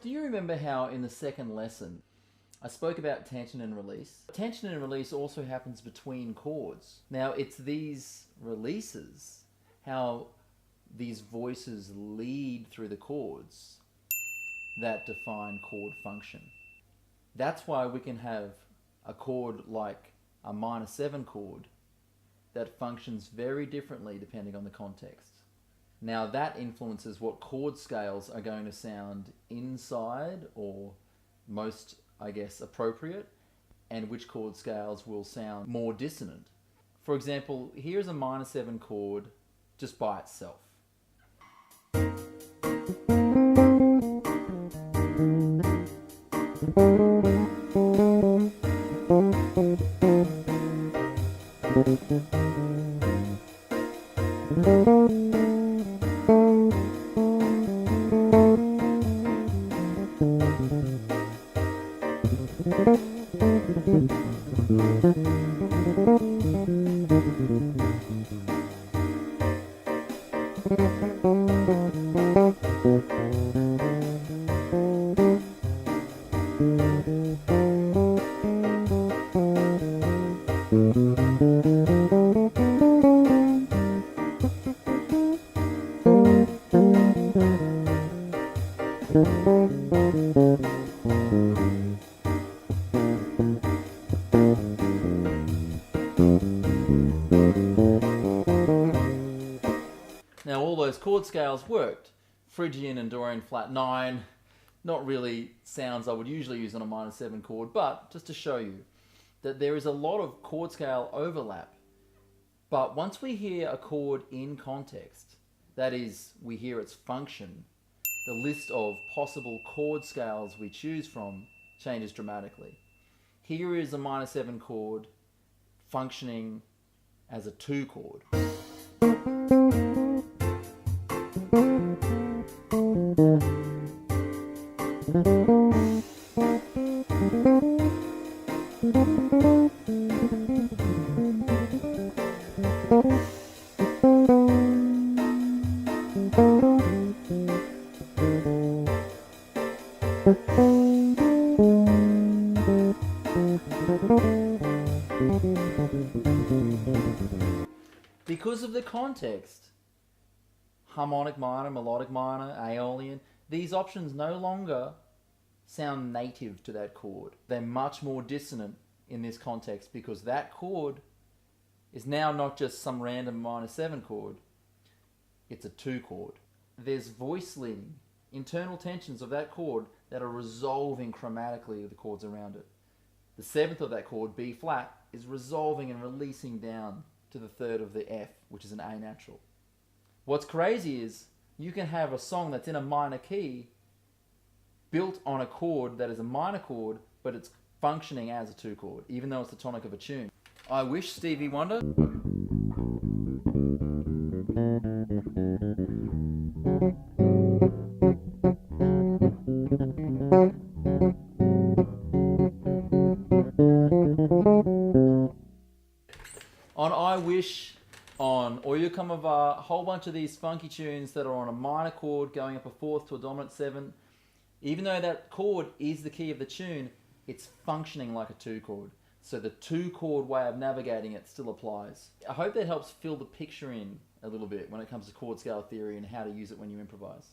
Do you remember how in the second lesson I spoke about tension and release? Tension and release also happens between chords. Now it's these releases, how these voices lead through the chords, that define chord function. That's why we can have a chord like a minor 7 chord that functions very differently depending on the context. Now that influences what chord scales are going to sound inside or most, I guess, appropriate, and which chord scales will sound more dissonant. For example, here's a minor 7 chord just by itself. Now all those chord scales worked. Phrygian and Dorian flat 9, not really sounds I would usually use on a minor 7 chord, but just to show you that there is a lot of chord scale overlap. But once we hear a chord in context, that is, we hear its function, the list of possible chord scales we choose from changes dramatically. Here is a minor 7 chord functioning as a 2 chord. Because of the context, harmonic minor, melodic minor, aeolian, these options no longer sound native to that chord. They're much more dissonant in this context because that chord is now not just some random minor 7 chord, it's a 2 chord. There's voice leading, internal tensions of that chord that are resolving chromatically with the chords around it. The 7th of that chord, B flat, is resolving and releasing down to the 3rd of the F, which is an A natural. What's crazy is you can have a song that's in a minor key built on a chord that is a minor chord, but it's functioning as a 2 chord, even though it's the tonic of a tune. I Wish, Stevie Wonder. On I Wish, on Oyu Kamava, a whole bunch of these funky tunes that are on a minor chord going up a 4th to a dominant 7. Even though that chord is the key of the tune, it's functioning like a 2 chord. So the 2 chord way of navigating it still applies. I hope that helps fill the picture in a little bit when it comes to chord scale theory and how to use it when you improvise.